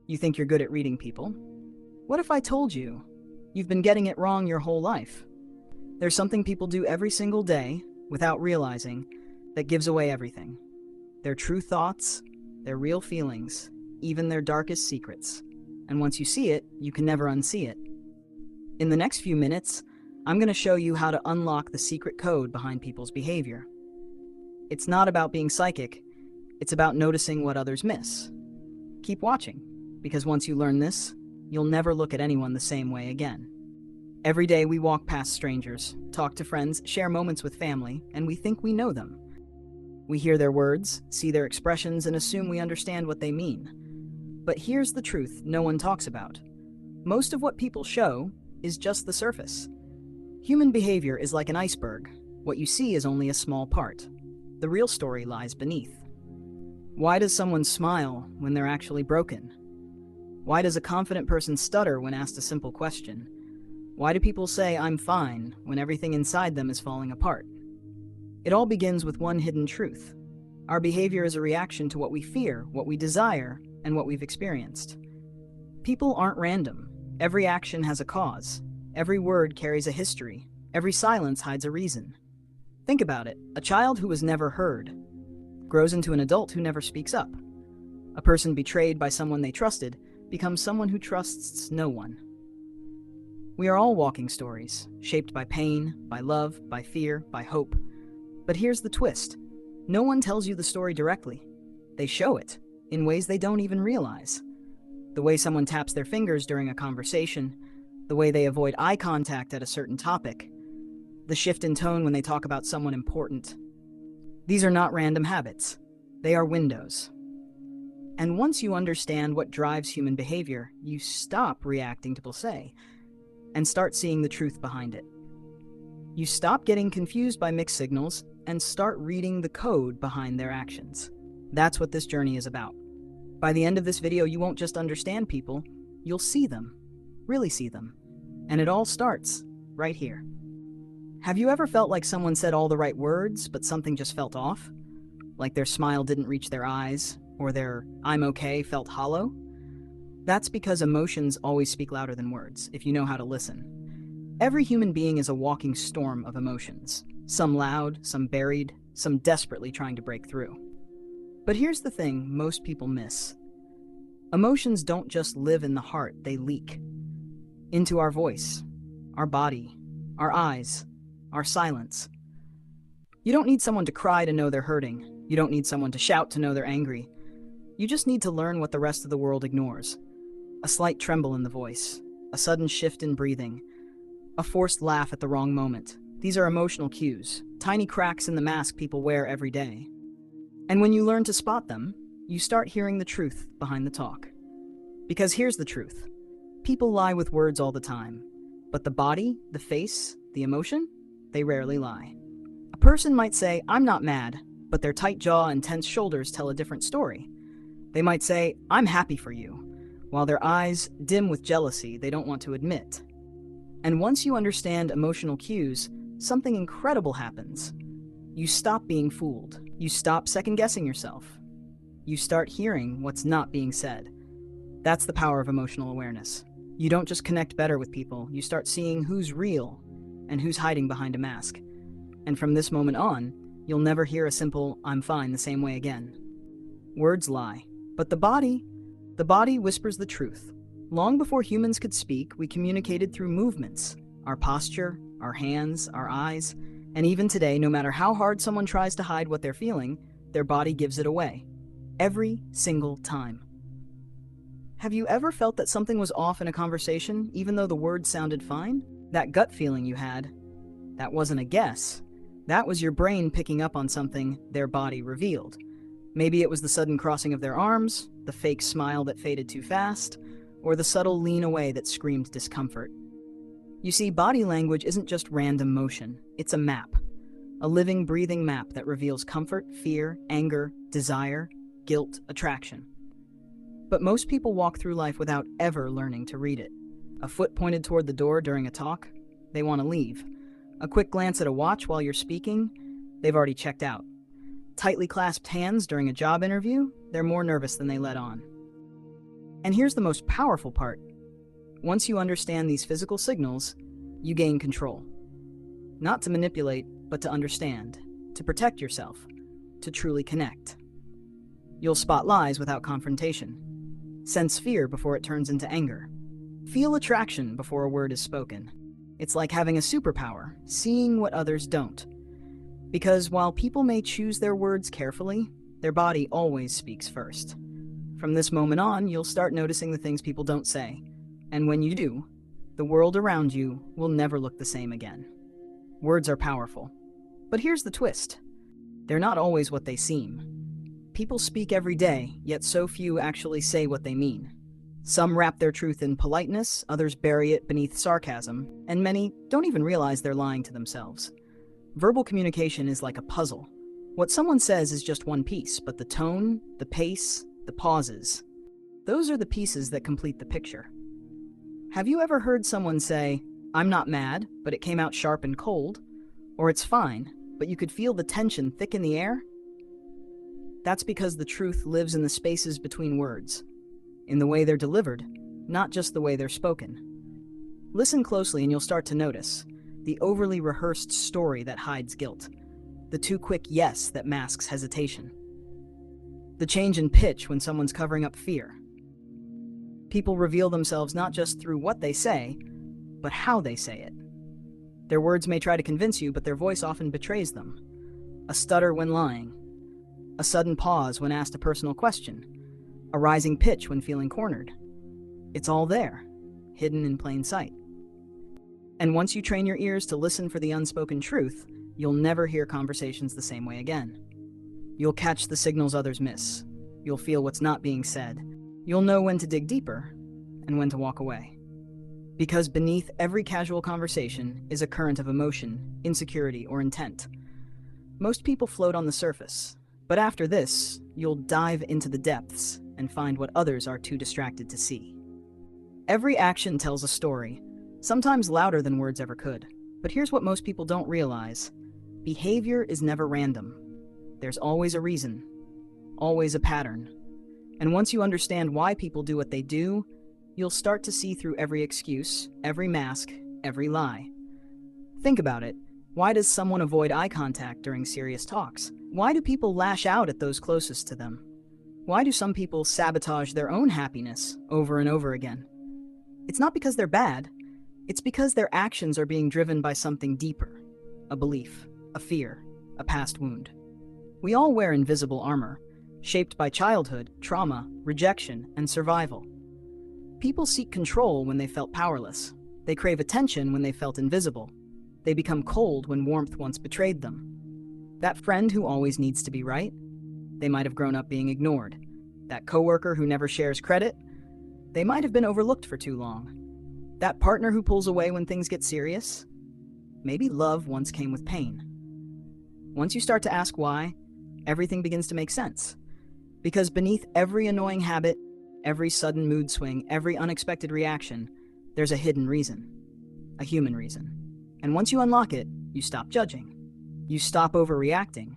You think you're good at reading people? What if I told you you've been getting it wrong your whole life? There's something people do every single day without realizing that gives away everything. Their true thoughts, their real feelings, even their darkest secrets. And once you see it, you can never unsee it. In the next few minutes, I'm going to show you how to unlock the secret code behind people's behavior. It's not about being psychic, it's about noticing what others miss. Keep watching, because once you learn this, you'll never look at anyone the same way again. Every day we walk past strangers, talk to friends, share moments with family, and we think we know them. We hear their words, see their expressions, and assume we understand what they mean. But here's the truth no one talks about. Most of what people show is just the surface. Human behavior is like an iceberg. What you see is only a small part. The real story lies beneath. Why does someone smile when they're actually broken? Why does a confident person stutter when asked a simple question? Why do people say, "I'm fine," when everything inside them is falling apart? It all begins with one hidden truth. Our behavior is a reaction to what we fear, what we desire, and what we've experienced. People aren't random. Every action has a cause. Every word carries a history. Every silence hides a reason. Think about it. A child who was never heard grows into an adult who never speaks up. A person betrayed by someone they trusted becomes someone who trusts no one. We are all walking stories, shaped by pain, by love, by fear, by hope. But here's the twist. No one tells you the story directly. They show it, in ways they don't even realize. The way someone taps their fingers during a conversation, the way they avoid eye contact at a certain topic, the shift in tone when they talk about someone important. These are not random habits. They are windows. And once you understand what drives human behavior, you stop reacting to people say, and start seeing the truth behind it. You stop getting confused by mixed signals and start reading the code behind their actions. That's what this journey is about. By the end of this video, you won't just understand people, you'll see them, really see them. And it all starts right here. Have you ever felt like someone said all the right words, but something just felt off? Like their smile didn't reach their eyes, or their "I'm okay" felt hollow? That's because emotions always speak louder than words, if you know how to listen. Every human being is a walking storm of emotions. Some loud, some buried, some desperately trying to break through. But here's the thing most people miss. Emotions don't just live in the heart, they leak into our voice, our body, our eyes, our silence. You don't need someone to cry to know they're hurting. You don't need someone to shout to know they're angry. You just need to learn what the rest of the world ignores. A slight tremble in the voice, a sudden shift in breathing, a forced laugh at the wrong moment. These are emotional cues, tiny cracks in the mask people wear every day. And when you learn to spot them, you start hearing the truth behind the talk. Because here's the truth. People lie with words all the time, but the body, the face, the emotion, they rarely lie. A person might say, "I'm not mad," but their tight jaw and tense shoulders tell a different story. They might say, "I'm happy for you," while their eyes, dim with jealousy, they don't want to admit. And once you understand emotional cues, something incredible happens. You stop being fooled. You stop second-guessing yourself. You start hearing what's not being said. That's the power of emotional awareness. You don't just connect better with people, you start seeing who's real and who's hiding behind a mask. And from this moment on, you'll never hear a simple "I'm fine" the same way again. Words lie, but the body whispers the truth. Long before humans could speak, we communicated through movements, our posture, our hands, our eyes, and even today, no matter how hard someone tries to hide what they're feeling, their body gives it away. Every single time. Have you ever felt that something was off in a conversation, even though the words sounded fine? That gut feeling you had, that wasn't a guess. That was your brain picking up on something their body revealed. Maybe it was the sudden crossing of their arms, the fake smile that faded too fast, or the subtle lean away that screamed discomfort. You see, body language isn't just random motion, it's a map. A living, breathing map that reveals comfort, fear, anger, desire, guilt, attraction. But most people walk through life without ever learning to read it. A foot pointed toward the door during a talk, they want to leave. A quick glance at a watch while you're speaking, they've already checked out. Tightly clasped hands during a job interview, they're more nervous than they let on. And here's the most powerful part. Once you understand these physical signals, you gain control. Not to manipulate, but to understand, to protect yourself, to truly connect. You'll spot lies without confrontation, sense fear before it turns into anger, feel attraction before a word is spoken. It's like having a superpower, seeing what others don't. Because while people may choose their words carefully, their body always speaks first. From this moment on, you'll start noticing the things people don't say. And when you do, the world around you will never look the same again. Words are powerful. But here's the twist. They're not always what they seem. People speak every day, yet so few actually say what they mean. Some wrap their truth in politeness, others bury it beneath sarcasm, and many don't even realize they're lying to themselves. Verbal communication is like a puzzle. What someone says is just one piece, but the tone, the pace, the pauses, those are the pieces that complete the picture. Have you ever heard someone say, "I'm not mad, but it came out sharp and cold," or "It's fine, but you could feel the tension thick in the air"? That's because the truth lives in the spaces between words, in the way they're delivered, not just the way they're spoken. Listen closely and you'll start to notice the overly rehearsed story that hides guilt, the too quick yes that masks hesitation, the change in pitch when someone's covering up fear. People reveal themselves not just through what they say, but how they say it. Their words may try to convince you, but their voice often betrays them. A stutter when lying, a sudden pause when asked a personal question, a rising pitch when feeling cornered. It's all there, hidden in plain sight. And once you train your ears to listen for the unspoken truth, you'll never hear conversations the same way again. You'll catch the signals others miss. You'll feel what's not being said. You'll know when to dig deeper and when to walk away. Because beneath every casual conversation is a current of emotion, insecurity, or intent. Most people float on the surface, but after this, you'll dive into the depths and find what others are too distracted to see. Every action tells a story, sometimes louder than words ever could. But here's what most people don't realize. Behavior is never random. There's always a reason, always a pattern. And once you understand why people do what they do, you'll start to see through every excuse, every mask, every lie. Think about it. Why does someone avoid eye contact during serious talks? Why do people lash out at those closest to them? Why do some people sabotage their own happiness over and over again? It's not because they're bad. It's because their actions are being driven by something deeper. A belief, a fear, a past wound. We all wear invisible armor, shaped by childhood, trauma, rejection, and survival. People seek control when they felt powerless. They crave attention when they felt invisible. They become cold when warmth once betrayed them. That friend who always needs to be right? They might have grown up being ignored. That coworker who never shares credit? They might have been overlooked for too long. That partner who pulls away when things get serious? Maybe love once came with pain. Once you start to ask why, everything begins to make sense. Because beneath every annoying habit, every sudden mood swing, every unexpected reaction, there's a hidden reason. A human reason. And once you unlock it, you stop judging. You stop overreacting.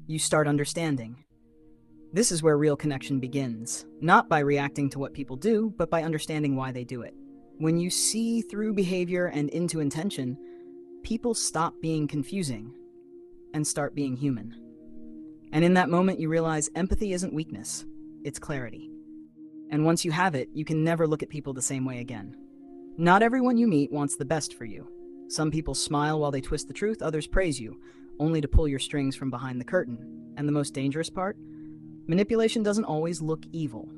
You start understanding. This is where real connection begins. Not by reacting to what people do, but by understanding why they do it. When you see through behavior and into intention, people stop being confusing and start being human. And in that moment, you realize empathy isn't weakness, it's clarity. And once you have it, you can never look at people the same way again. Not everyone you meet wants the best for you. Some people smile while they twist the truth, others praise you, only to pull your strings from behind the curtain. And the most dangerous part? Manipulation doesn't always look evil.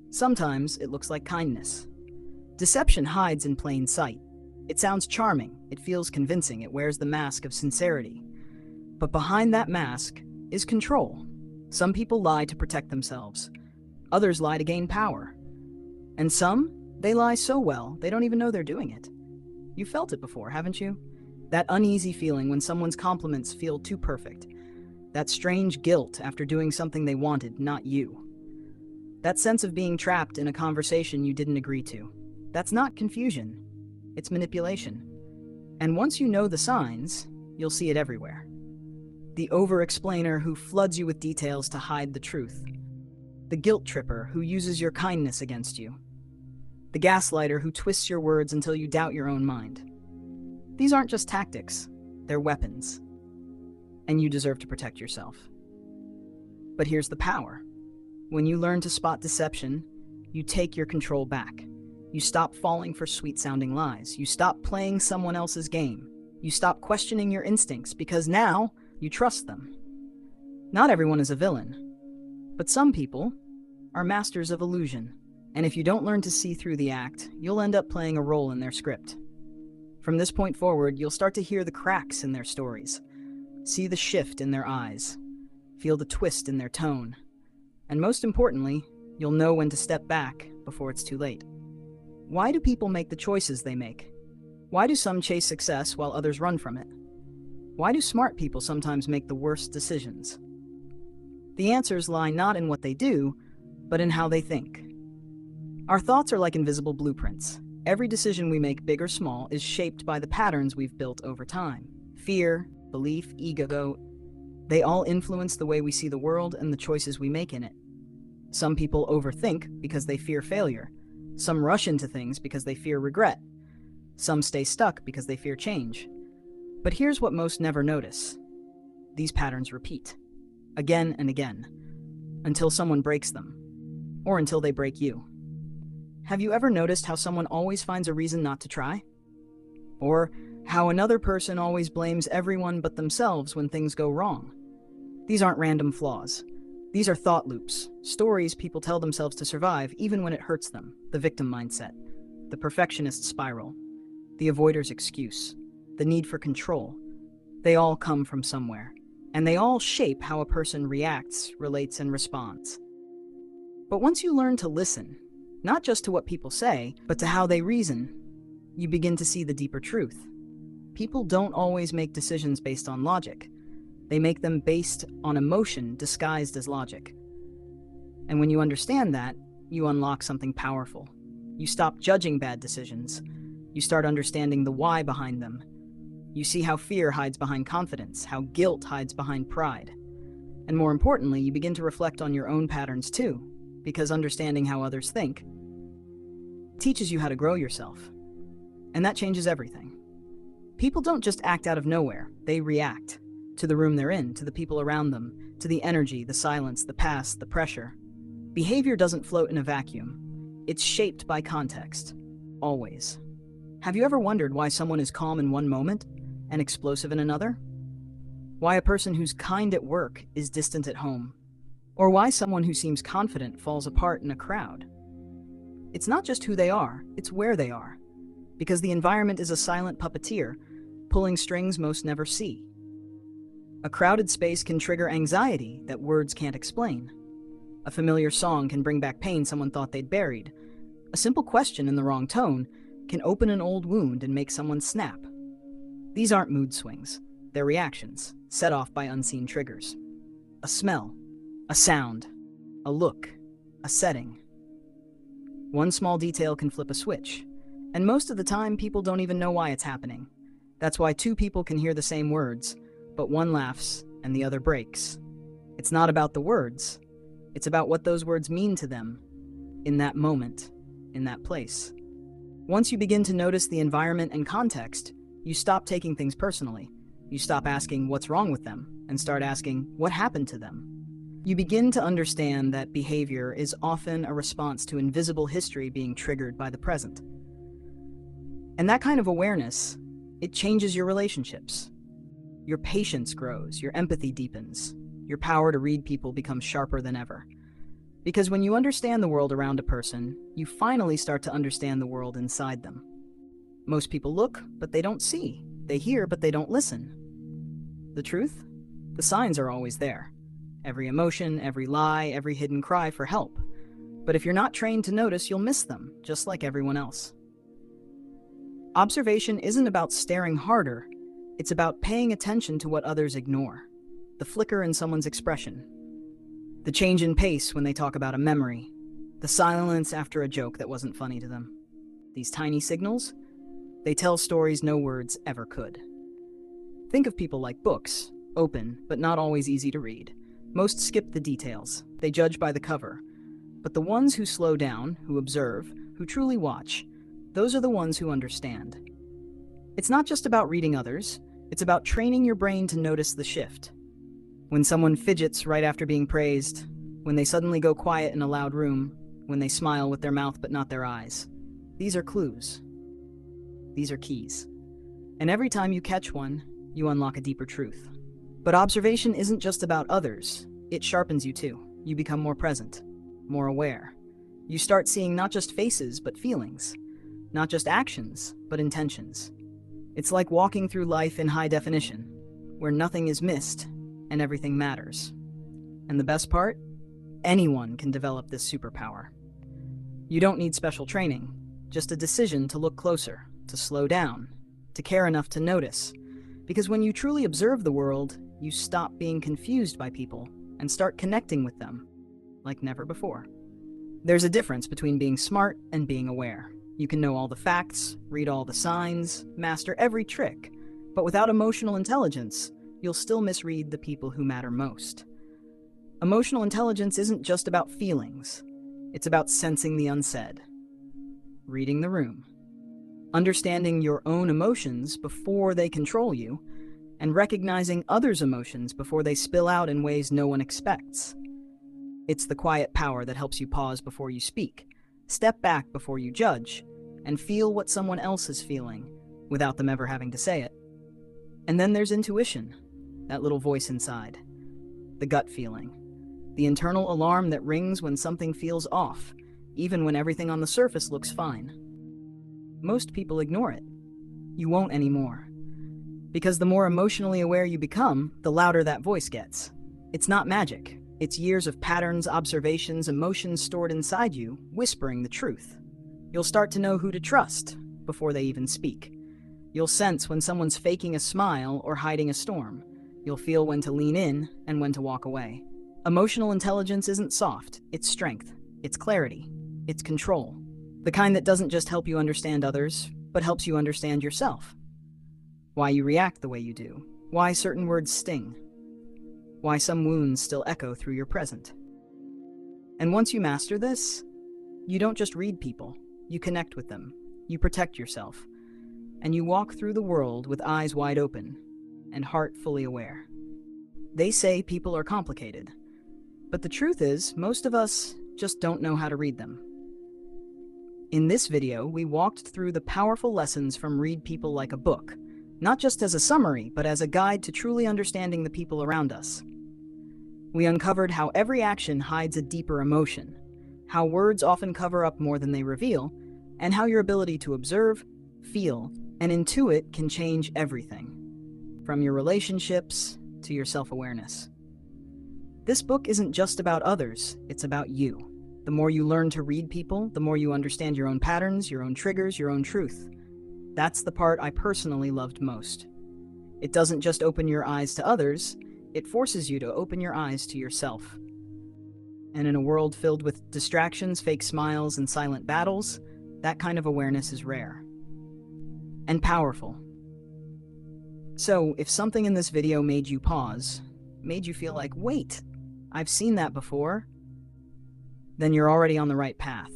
Sometimes it looks like kindness. Deception hides in plain sight. It sounds charming, it feels convincing, it wears the mask of sincerity. But behind that mask is control. Some people lie to protect themselves. Others lie to gain power. And some, they lie so well, they don't even know they're doing it. You felt it before, haven't you? That uneasy feeling when someone's compliments feel too perfect. That strange guilt after doing something they wanted, not you. That sense of being trapped in a conversation you didn't agree to. That's not confusion. It's manipulation. And once you know the signs, you'll see it everywhere. The over-explainer who floods you with details to hide the truth. The guilt tripper who uses your kindness against you. The gaslighter who twists your words until you doubt your own mind. These aren't just tactics, they're weapons. And you deserve to protect yourself. But here's the power. When you learn to spot deception, you take your control back. You stop falling for sweet-sounding lies. You stop playing someone else's game. You stop questioning your instincts because now you trust them. Not everyone is a villain, but some people are masters of illusion. And if you don't learn to see through the act, you'll end up playing a role in their script. From this point forward, you'll start to hear the cracks in their stories, see the shift in their eyes, feel the twist in their tone, and most importantly, you'll know when to step back before it's too late. Why do people make the choices they make? Why do some chase success while others run from it? Why do smart people sometimes make the worst decisions? The answers lie not in what they do, but in how they think. Our thoughts are like invisible blueprints. Every decision we make, big or small, is shaped by the patterns we've built over time. Fear, belief, ego, they all influence the way we see the world and the choices we make in it. Some people overthink because they fear failure. Some rush into things because they fear regret. Some stay stuck because they fear change. But here's what most never notice. These patterns repeat, again and again, until someone breaks them, or until they break you. Have you ever noticed how someone always finds a reason not to try? Or how another person always blames everyone but themselves when things go wrong? These aren't random flaws. These are thought loops, stories people tell themselves to survive even when it hurts them, the victim mindset, the perfectionist spiral, the avoider's excuse, the need for control. They all come from somewhere, and they all shape how a person reacts, relates, and responds. But once you learn to listen, not just to what people say, but to how they reason, you begin to see the deeper truth. People don't always make decisions based on logic. They make them based on emotion disguised as logic. And when you understand that, you unlock something powerful. You stop judging bad decisions. You start understanding the why behind them. You see how fear hides behind confidence, how guilt hides behind pride. And more importantly, you begin to reflect on your own patterns too, because understanding how others think teaches you how to grow yourself. And that changes everything. People don't just act out of nowhere, they react to the room they're in, to the people around them, to the energy, the silence, the past, the pressure. Behavior doesn't float in a vacuum. It's shaped by context, always. Have you ever wondered why someone is calm in one moment and explosive in another? Why a person who's kind at work is distant at home? Or why someone who seems confident falls apart in a crowd? It's not just who they are, it's where they are. Because the environment is a silent puppeteer, pulling strings most never see. A crowded space can trigger anxiety that words can't explain. A familiar song can bring back pain someone thought they'd buried. A simple question in the wrong tone can open an old wound and make someone snap. These aren't mood swings, they're reactions, set off by unseen triggers. A smell, a sound, a look, a setting. One small detail can flip a switch, and most of the time people don't even know why it's happening. That's why two people can hear the same words, but one laughs and the other breaks. It's not about the words, it's about what those words mean to them in that moment, in that place. Once you begin to notice the environment and context, you stop taking things personally. You stop asking what's wrong with them and start asking what happened to them. You begin to understand that behavior is often a response to invisible history being triggered by the present. And that kind of awareness, it changes your relationships. Your patience grows, your empathy deepens, your power to read people becomes sharper than ever. Because when you understand the world around a person, you finally start to understand the world inside them. Most people look, but they don't see. They hear, but they don't listen. The truth? The signs are always there. Every emotion, every lie, every hidden cry for help. But if you're not trained to notice, you'll miss them, just like everyone else. Observation isn't about staring harder. It's about paying attention to what others ignore. The flicker in someone's expression. The change in pace when they talk about a memory. The silence after a joke that wasn't funny to them. These tiny signals, they tell stories no words ever could. Think of people like books, open, but not always easy to read. Most skip the details. They judge by the cover. But the ones who slow down, who observe, who truly watch, those are the ones who understand. It's not just about reading others, it's about training your brain to notice the shift. When someone fidgets right after being praised, when they suddenly go quiet in a loud room, when they smile with their mouth but not their eyes. These are clues. These are keys. And every time you catch one, you unlock a deeper truth. But observation isn't just about others, it sharpens you too. You become more present, more aware. You start seeing not just faces, but feelings. Not just actions, but intentions. It's like walking through life in high definition, where nothing is missed and everything matters. And the best part? Anyone can develop this superpower. You don't need special training, just a decision to look closer, to slow down, to care enough to notice. Because when you truly observe the world, you stop being confused by people and start connecting with them like never before. There's a difference between being smart and being aware. You can know all the facts, read all the signs, master every trick, but without emotional intelligence, you'll still misread the people who matter most. Emotional intelligence isn't just about feelings. It's about sensing the unsaid, reading the room, understanding your own emotions before they control you, and recognizing others' emotions before they spill out in ways no one expects. It's the quiet power that helps you pause before you speak, step back before you judge, and feel what someone else is feeling without them ever having to say it. And then there's intuition, that little voice inside, the gut feeling, the internal alarm that rings when something feels off, even when everything on the surface looks fine. Most people ignore it. You won't anymore. Because the more emotionally aware you become, the louder that voice gets. It's not magic. It's years of patterns, observations, emotions stored inside you, whispering the truth. You'll start to know who to trust before they even speak. You'll sense when someone's faking a smile or hiding a storm. You'll feel when to lean in and when to walk away. Emotional intelligence isn't soft, it's strength, it's clarity, it's control. The kind that doesn't just help you understand others, but helps you understand yourself. Why you react the way you do, why certain words sting, why some wounds still echo through your present. And once you master this, you don't just read people, you connect with them, you protect yourself, and you walk through the world with eyes wide open and heart fully aware. They say people are complicated, but the truth is, most of us just don't know how to read them. In this video, we walked through the powerful lessons from Read People Like a Book, not just as a summary, but as a guide to truly understanding the people around us. We uncovered how every action hides a deeper emotion, how words often cover up more than they reveal, and how your ability to observe, feel, and intuit can change everything, from your relationships to your self-awareness. This book isn't just about others, it's about you. The more you learn to read people, the more you understand your own patterns, your own triggers, your own truth. That's the part I personally loved most. It doesn't just open your eyes to others, it forces you to open your eyes to yourself. And in a world filled with distractions, fake smiles, and silent battles, that kind of awareness is rare. And powerful. So, if something in this video made you pause, made you feel like, wait, I've seen that before, then you're already on the right path.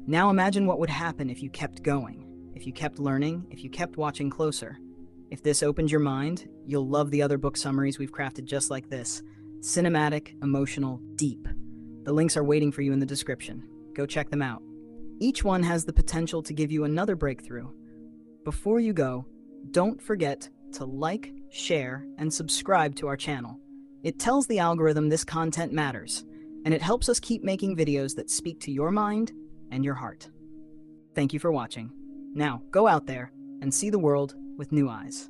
Now imagine what would happen if you kept going, if you kept learning, if you kept watching closer. If this opened your mind, you'll love the other book summaries we've crafted just like this. Cinematic, emotional, deep. The links are waiting for you in the description. Go check them out. Each one has the potential to give you another breakthrough. Before you go, don't forget to like, share, and subscribe to our channel. It tells the algorithm this content matters, and it helps us keep making videos that speak to your mind and your heart. Thank you for watching. Now, go out there and see the world with new eyes.